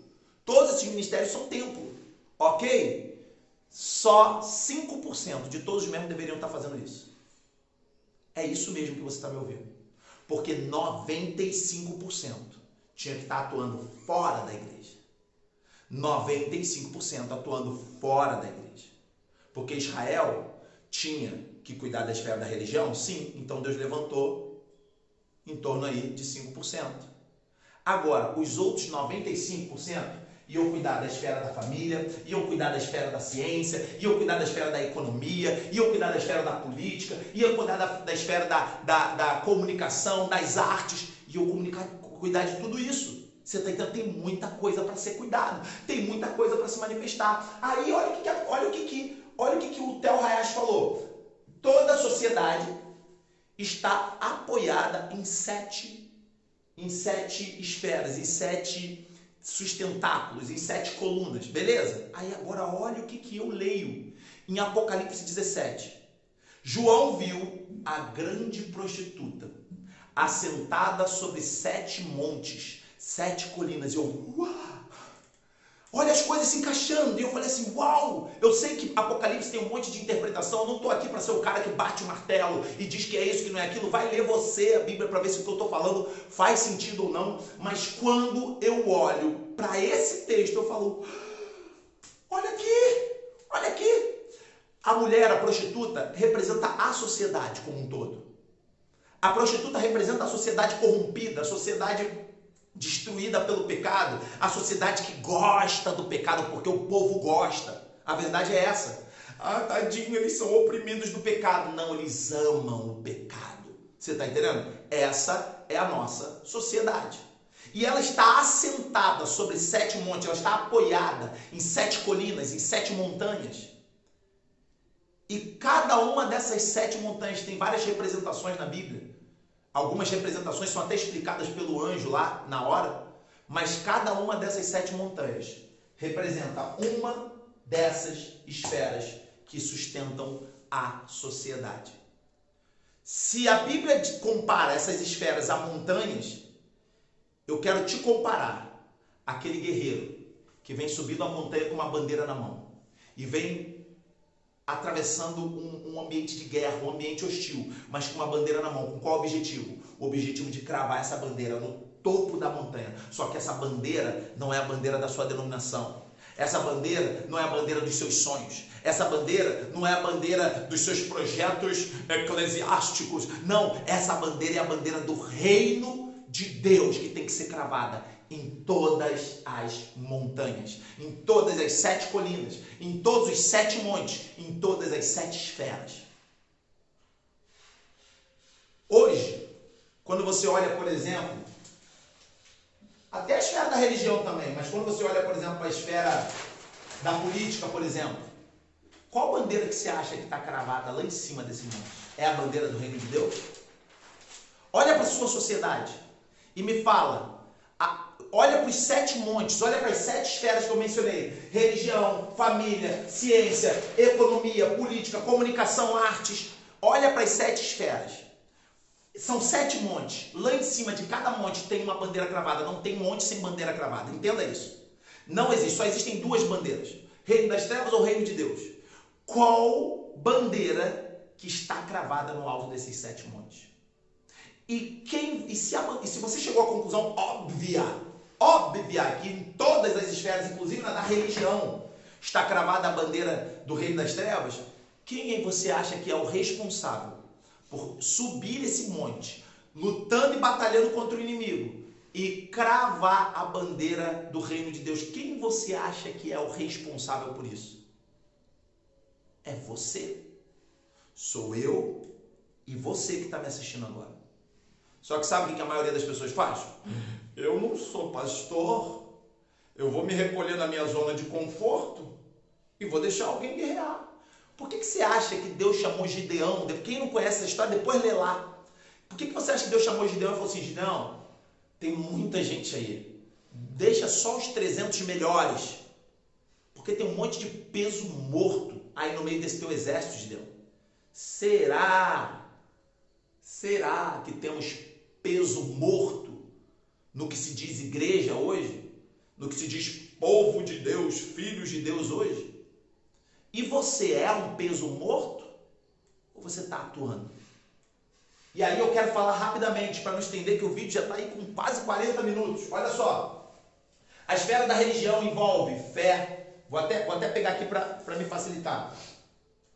Todos esses ministérios são templo. Ok? Só 5% de todos os membros deveriam estar fazendo isso. É isso mesmo que você está me ouvindo. Porque 95% tinha que estar atuando fora da igreja. 95% atuando fora da igreja. Porque Israel tinha que cuidar da esfera da religião? Sim. Então Deus levantou em torno aí de 5%. Agora, os outros 95% iam cuidar da esfera da família, iam cuidar da esfera da ciência, iam cuidar da esfera da economia, iam cuidar da esfera da política, iam cuidar da esfera da comunicação, das artes, iam cuidar de tudo isso. Você está entendendo? Tem muita coisa para ser cuidado, tem muita coisa para se manifestar. Aí olha o que o Theo Hayashi falou. Toda a sociedade está apoiada em sete esferas, em 7 sustentáculos, em 7 colunas, beleza? Aí agora olha o que eu leio em Apocalipse 17. João viu a grande prostituta assentada sobre 7 montes, 7 colinas. E eu, uau! Olha as coisas se encaixando. E eu falei assim, uau! Eu sei que Apocalipse tem um monte de interpretação. Eu não estou aqui para ser o cara que bate o martelo e diz que é isso, que não é aquilo. Vai ler você a Bíblia para ver se o que eu estou falando faz sentido ou não. Mas quando eu olho para esse texto, eu falo, olha aqui, olha aqui. A mulher, a prostituta, representa a sociedade como um todo. A prostituta representa a sociedade corrompida, a sociedade destruída pelo pecado, a sociedade que gosta do pecado porque o povo gosta. A verdade é essa. Ah, tadinho, eles são oprimidos do pecado. Não, eles amam o pecado. Você está entendendo? Essa é a nossa sociedade. E ela está assentada sobre 7 montes, ela está apoiada em 7 colinas, em 7 montanhas. E cada uma dessas 7 montanhas tem várias representações na Bíblia. Algumas representações são até explicadas pelo anjo lá na hora, mas cada uma dessas 7 montanhas representa uma dessas esferas que sustentam a sociedade. Se a Bíblia compara essas esferas a montanhas, eu quero te comparar aquele guerreiro que vem subindo a montanha com uma bandeira na mão e vem atravessando um ambiente de guerra, um ambiente hostil, mas com uma bandeira na mão. Com qual objetivo? O objetivo de cravar essa bandeira no topo da montanha. Só que essa bandeira não é a bandeira da sua denominação. Essa bandeira não é a bandeira dos seus sonhos. Essa bandeira não é a bandeira dos seus projetos eclesiásticos. Não, essa bandeira é a bandeira do reino de Deus, que tem que ser cravada em todas as montanhas, em todas as 7 colinas, em todos os 7 montes, em todas as 7 esferas. Hoje, quando você olha, por exemplo, até a esfera da religião também, mas quando você olha, por exemplo, para a esfera da política, por exemplo, qual bandeira que você acha que está cravada lá em cima desse monte? É a bandeira do reino de Deus? Olha para a sua sociedade e me fala, olha para os 7 montes, olha para as 7 esferas que eu mencionei: religião, família, ciência, economia, política, comunicação, artes. Olha para as 7 esferas. São 7 montes. Lá em cima de cada monte tem uma bandeira cravada. Não tem monte sem bandeira cravada. Entenda isso. Não existe. Só existem 2 bandeiras: reino das trevas ou reino de Deus. Qual bandeira que está cravada no alto desses 7 montes? E se você chegou à conclusão óbvia que em todas as esferas, inclusive na da religião, está cravada a bandeira do reino das trevas, quem você acha que é o responsável por subir esse monte, lutando e batalhando contra o inimigo e cravar a bandeira do reino de Deus? Quem você acha que é o responsável por isso? É você, sou eu e você que está me assistindo agora. Só que sabe o que a maioria das pessoas faz? Eu não sou pastor, eu vou me recolher na minha zona de conforto e vou deixar alguém guerrear. Por que você acha que Deus chamou Gideão? Quem não conhece essa história, depois lê lá. Por que você acha que Deus chamou Gideão e falou assim: Gideão, tem muita gente aí, deixa só os 300 melhores, porque tem um monte de peso morto aí no meio desse teu exército, Gideão. Será que temos peso morto no que se diz igreja hoje? No que se diz povo de Deus, filhos de Deus hoje? E você é um peso morto? Ou você está atuando? E aí eu quero falar rapidamente, para não estender, que o vídeo já está aí com quase 40 minutos. Olha só. A esfera da religião envolve fé. Vou até pegar aqui para me facilitar.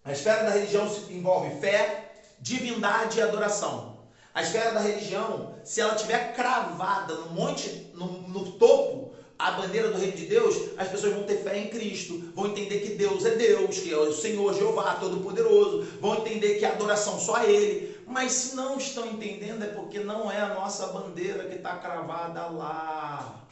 A esfera da religião envolve fé, divindade e adoração. A esfera da religião, se ela estiver cravada no monte, no topo, a bandeira do reino de Deus, as pessoas vão ter fé em Cristo, vão entender que Deus é Deus, que é o Senhor Jeová Todo-Poderoso, vão entender que a adoração só a Ele. Mas se não estão entendendo, é porque não é a nossa bandeira que está cravada lá.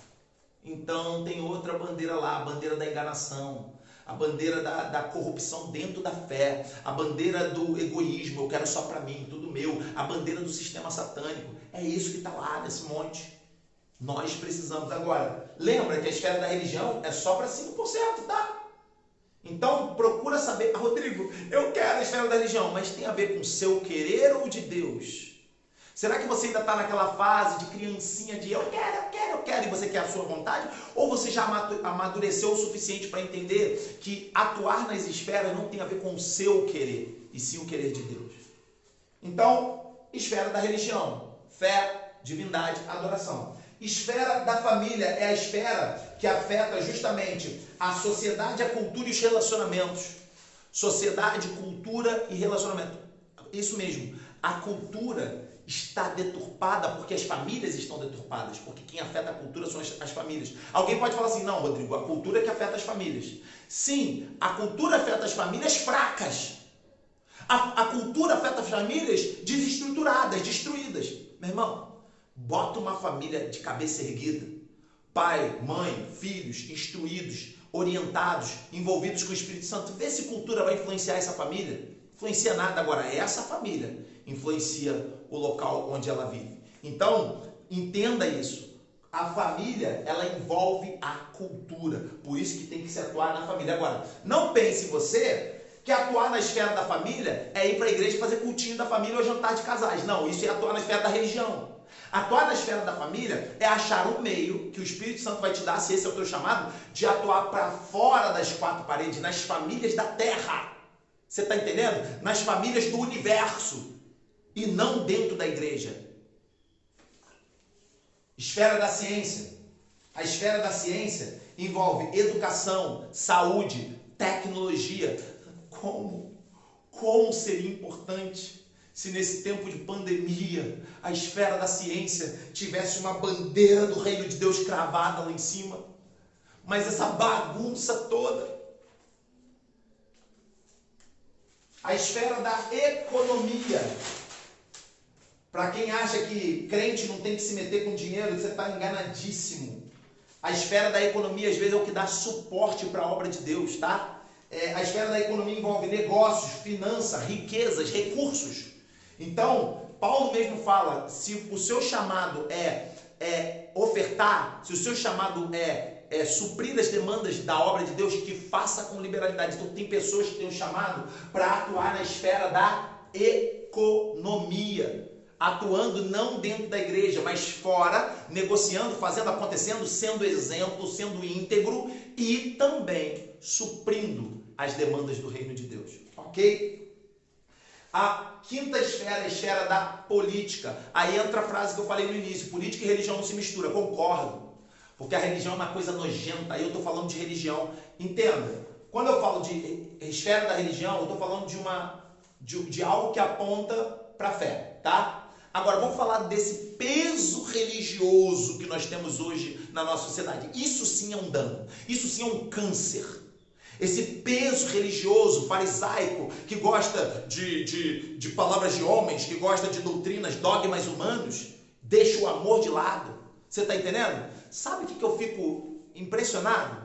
Então tem outra bandeira lá, a bandeira da enganação, a bandeira da corrupção dentro da fé, a bandeira do egoísmo, eu quero só para mim, tudo meu, a bandeira do sistema satânico. É isso que está lá nesse monte. Nós precisamos. Agora, lembra que a esfera da religião é só para 5%, tá? Então procura saber: Rodrigo, eu quero a esfera da religião, mas tem a ver com o seu querer ou de Deus? Será que você ainda está naquela fase de criancinha de eu quero, e você quer a sua vontade? Ou você já amadureceu o suficiente para entender que atuar nas esferas não tem a ver com o seu querer, e sim o querer de Deus? Então, esfera da religião: fé, divindade, adoração. Esfera da família é a esfera que afeta justamente a sociedade, a cultura e os relacionamentos. Sociedade, cultura e relacionamento. Isso mesmo, a cultura está deturpada porque as famílias estão deturpadas, porque quem afeta a cultura são as famílias. Alguém pode falar assim: não, Rodrigo, a cultura é que afeta as famílias. Sim, a cultura afeta as famílias fracas. A cultura afeta as famílias desestruturadas, destruídas. Meu irmão, bota uma família de cabeça erguida, pai, mãe, filhos, instruídos, orientados, envolvidos com o Espírito Santo. Vê se cultura vai influenciar essa família. Influencia nada. Agora, essa família influencia o local onde ela vive. Então, entenda isso. A família, ela envolve a cultura. Por isso que tem que se atuar na família. Agora, não pense você que atuar na esfera da família é ir para a igreja fazer cultinho da família ou jantar de casais. Não, isso é atuar na esfera da religião. Atuar na esfera da família é achar um meio que o Espírito Santo vai te dar, se esse é o teu chamado, de atuar para fora das 4 paredes, nas famílias da terra. Você está entendendo? Nas famílias do universo e não dentro da igreja. Esfera da ciência. A esfera da ciência envolve educação, saúde, tecnologia. Como seria importante se nesse tempo de pandemia a esfera da ciência tivesse uma bandeira do reino de Deus cravada lá em cima? Mas essa bagunça toda. A esfera da economia. Para quem acha que crente não tem que se meter com dinheiro, você está enganadíssimo. A esfera da economia, às vezes, é o que dá suporte para a obra de Deus, tá? A esfera da economia envolve negócios, finanças, riquezas, recursos. Então, Paulo mesmo fala, se o seu chamado é ofertar, se o seu chamado é suprir as demandas da obra de Deus, que faça com liberalidade. Então, tem pessoas que têm um chamado para atuar na esfera da economia. Atuando não dentro da igreja, mas fora, negociando, fazendo, acontecendo, sendo exemplo, sendo íntegro e também suprindo as demandas do reino de Deus. Ok? A quinta esfera é a esfera da política. Aí entra a frase que eu falei no início: política e religião não se misturam. Concordo. Porque a religião é uma coisa nojenta. Aí eu estou falando de religião. Entenda, quando eu falo de esfera da religião, eu estou falando de algo que aponta para a fé, tá? Agora, vamos falar desse peso religioso que nós temos hoje na nossa sociedade. Isso sim é um dano. Isso sim é um câncer. Esse peso religioso, farisaico, que gosta de palavras de homens, que gosta de doutrinas, dogmas humanos, deixa o amor de lado. Você está entendendo? Sabe o que eu fico impressionado?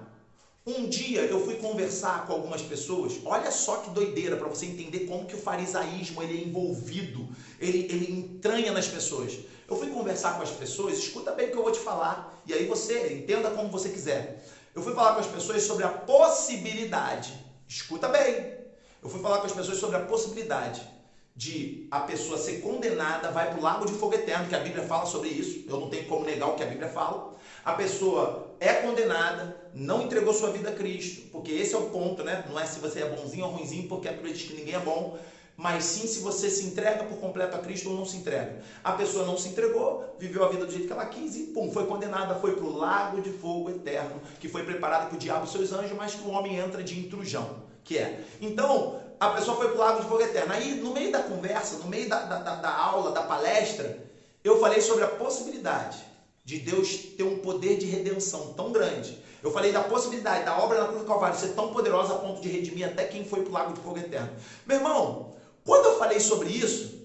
Um dia eu fui conversar com algumas pessoas, olha só que doideira, para você entender como que o farisaísmo ele é envolvido, ele entranha nas pessoas. Eu fui conversar com as pessoas, escuta bem o que eu vou te falar, e aí você entenda como você quiser. Eu fui falar com as pessoas sobre a possibilidade, escuta bem, eu fui falar com as pessoas sobre a possibilidade de a pessoa ser condenada, vai para o lago de fogo eterno, que a Bíblia fala sobre isso, eu não tenho como negar o que a Bíblia fala. A pessoa é condenada, não entregou sua vida a Cristo, porque esse é o ponto, né? Não é se você é bonzinho ou ruinzinho, porque a Bíblia diz que ninguém é bom, mas sim se você se entrega por completo a Cristo ou não se entrega. A pessoa não se entregou, viveu a vida do jeito que ela quis e pum, foi condenada, foi para o lago de fogo eterno, que foi preparado para o diabo e seus anjos, mas que o homem entra de intrusão, que é. Então, a pessoa foi para o lago de fogo eterno. Aí, no meio da conversa, no meio da aula, da palestra, eu falei sobre a possibilidade de Deus ter um poder de redenção tão grande. Eu falei da possibilidade da obra na cruz do Calvário ser tão poderosa a ponto de redimir até quem foi para o lago de fogo eterno. Meu irmão, quando eu falei sobre isso,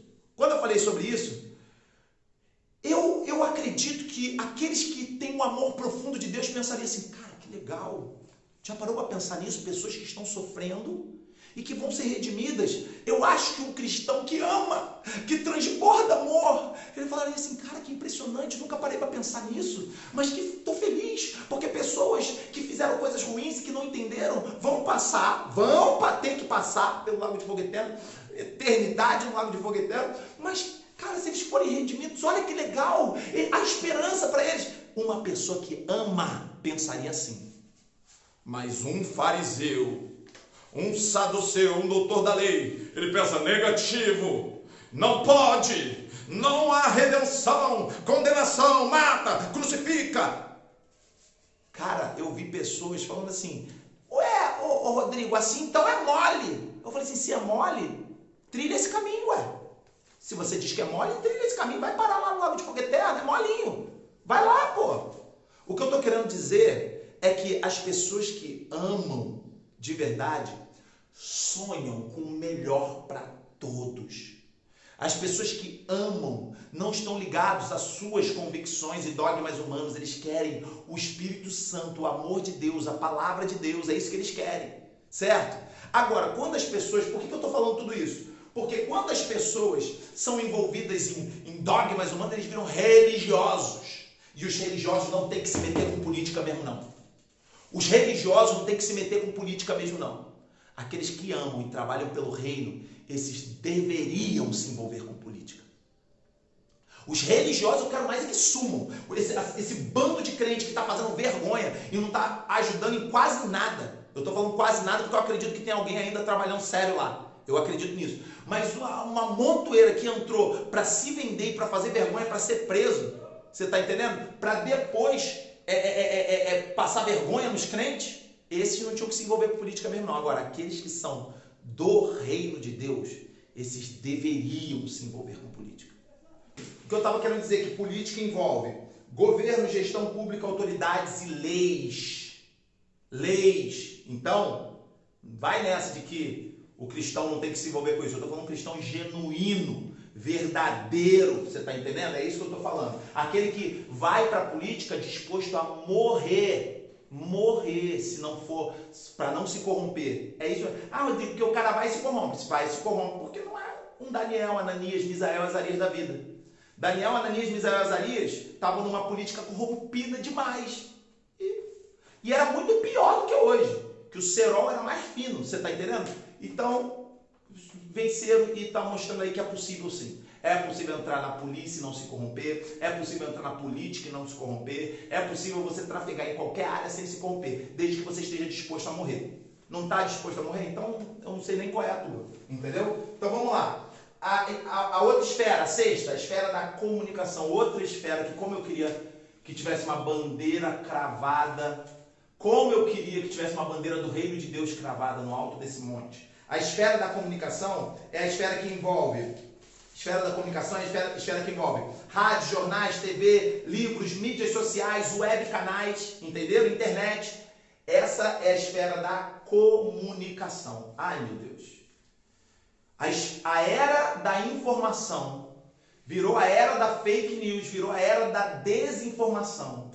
eu acredito que aqueles que têm um amor profundo de Deus pensariam assim, cara, que legal. Já parou para pensar nisso? Pessoas que estão sofrendo e que vão ser redimidas. Eu acho que um cristão que ama, que transborda amor, ele falaria assim, cara, que impressionante, nunca parei para pensar nisso, mas que estou feliz, porque pessoas que fizeram coisas ruins e que não entenderam, vão ter que passar pelo lago de fogo eterno, eternidade no lago de fogo eterno, mas, cara, se eles forem redimidos, olha que legal, a esperança para eles. Uma pessoa que ama pensaria assim, mas um fariseu, um saduceu, um doutor da lei, ele pensa negativo, não pode, não há redenção, condenação, mata, crucifica. Cara, eu vi pessoas falando assim, ué, ô Rodrigo, assim então é mole. Eu falei assim, se é mole, trilha esse caminho, ué. Se você diz que é mole, trilha esse caminho, vai parar lá no lago de fogo eterno, é molinho. Vai lá, pô. O que eu tô querendo dizer é que as pessoas que amam de verdade sonham com o melhor para todos. As pessoas que amam não estão ligados às suas convicções e dogmas humanos, eles querem o Espírito Santo, o amor de Deus, a palavra de Deus, é isso que eles querem, certo? Agora, quando as pessoas, por que eu estou falando tudo isso? Porque quando as pessoas são envolvidas em dogmas humanos, eles viram religiosos, e os religiosos não têm que se meter com política mesmo não. Os religiosos não têm que se meter com política mesmo não. Aqueles que amam e trabalham pelo reino, esses deveriam se envolver com política. Os religiosos eu quero mais é que sumam. Esse bando de crente que está fazendo vergonha e não está ajudando em quase nada. Eu estou falando quase nada porque eu acredito que tem alguém ainda trabalhando sério lá. Eu acredito nisso. Mas uma montoeira que entrou para se vender e para fazer vergonha, para ser preso, você está entendendo? Para depois passar vergonha nos crentes, esses não tinham que se envolver com política mesmo não. Agora, aqueles que são do reino de Deus, esses deveriam se envolver com política. O que eu estava querendo dizer é que política envolve governo, gestão pública, autoridades e leis. Leis. Então, vai nessa de que o cristão não tem que se envolver com isso. Eu estou falando um cristão genuíno, verdadeiro. Você está entendendo? É isso que eu estou falando. Aquele que vai para a política disposto a morrer. Morrer, se não for, para não se corromper. É isso. Porque o cara vai e se corrompe. Vai e se corrompe. Porque não é um Daniel, Ananias, Misael, Azarias da vida. Daniel, Ananias, Misael e Azarias estavam numa política corrompida demais. E era muito pior do que hoje. Que o cerol era mais fino, você está entendendo? Então, venceram e está mostrando aí que é possível sim. É possível entrar na polícia e não se corromper. É possível entrar na política e não se corromper. É possível você trafegar em qualquer área sem se corromper, desde que você esteja disposto a morrer. Não está disposto a morrer? Então, eu não sei nem qual é a tua. Entendeu? Então, vamos lá. A outra esfera, a sexta, a esfera da comunicação. Outra esfera que, como eu queria que tivesse uma bandeira cravada, como eu queria que tivesse uma bandeira do reino de Deus cravada no alto desse monte. A esfera da comunicação é a esfera que envolve... Esfera da comunicação é a esfera que envolve rádio, jornais, TV, livros, mídias sociais, web canais, entenderam? Internet. Essa é a esfera da comunicação. Ai, meu Deus. A era da informação virou a era da fake news, virou a era da desinformação.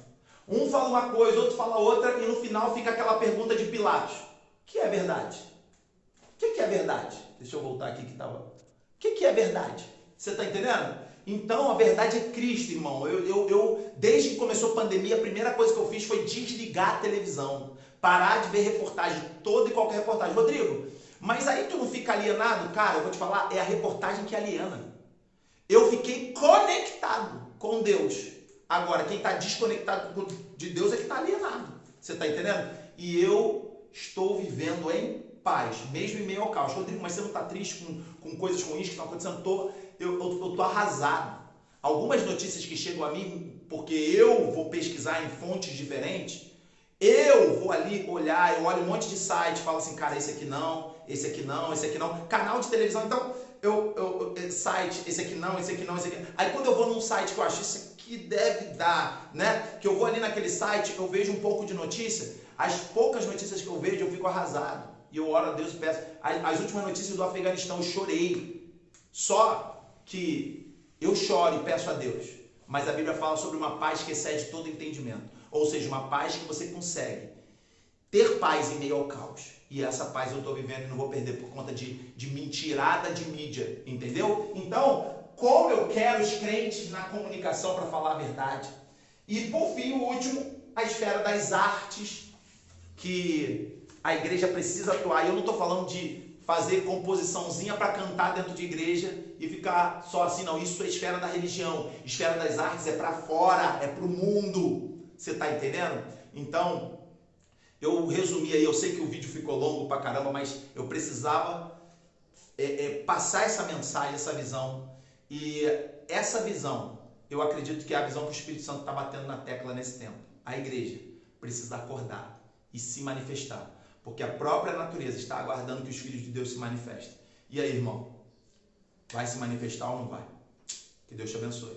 Um fala uma coisa, outro fala outra e no final fica aquela pergunta de Pilatos. O que é verdade? O que é verdade? Deixa eu voltar aqui que estava... O que é verdade? Você está entendendo? Então, a verdade é Cristo, irmão. Desde que começou a pandemia, a primeira coisa que eu fiz foi desligar a televisão. Parar de ver reportagem, toda e qualquer reportagem. Rodrigo, mas aí tu não fica alienado? Cara, eu vou te falar, é a reportagem que aliena. Eu fiquei conectado com Deus. Agora, quem está desconectado de Deus é que está alienado. Você está entendendo? E eu estou vivendo em paz, mesmo em meio ao caos. Rodrigo, mas você não está triste com coisas ruins que estão acontecendo? Eu estou arrasado. Algumas notícias que chegam a mim, porque eu vou pesquisar em fontes diferentes, eu vou ali olhar, eu olho um monte de site, falo assim, cara, esse aqui não, esse aqui não, esse aqui não. Canal de televisão, então, site, esse aqui não, esse aqui não, esse aqui não. Aí quando eu vou num site que eu acho isso aqui deve dar, né? Que eu vou ali naquele site, eu vejo um pouco de notícia, as poucas notícias que eu vejo, eu fico arrasado. E eu oro a Deus e peço. As últimas notícias do Afeganistão, eu chorei. Só que eu choro e peço a Deus. Mas a Bíblia fala sobre uma paz que excede todo entendimento. Ou seja, uma paz que você consegue ter paz em meio ao caos. E essa paz eu estou vivendo e não vou perder por conta de mentirada de mídia. Entendeu? Então, como eu quero os crentes na comunicação para falar a verdade. E por fim, o último, a esfera das artes, que a igreja precisa atuar. E eu não estou falando de fazer composiçãozinha para cantar dentro de igreja e ficar só assim, não. Isso é esfera da religião. Esfera das artes é para fora, é para o mundo. Você está entendendo? Então, eu resumi aí. Eu sei que o vídeo ficou longo pra caramba, mas eu precisava passar essa mensagem, essa visão. E essa visão, eu acredito que é a visão que o Espírito Santo está batendo na tecla nesse tempo. A igreja precisa acordar e se manifestar. Porque a própria natureza está aguardando que os filhos de Deus se manifestem. E aí, irmão? Vai se manifestar ou não vai? Que Deus te abençoe.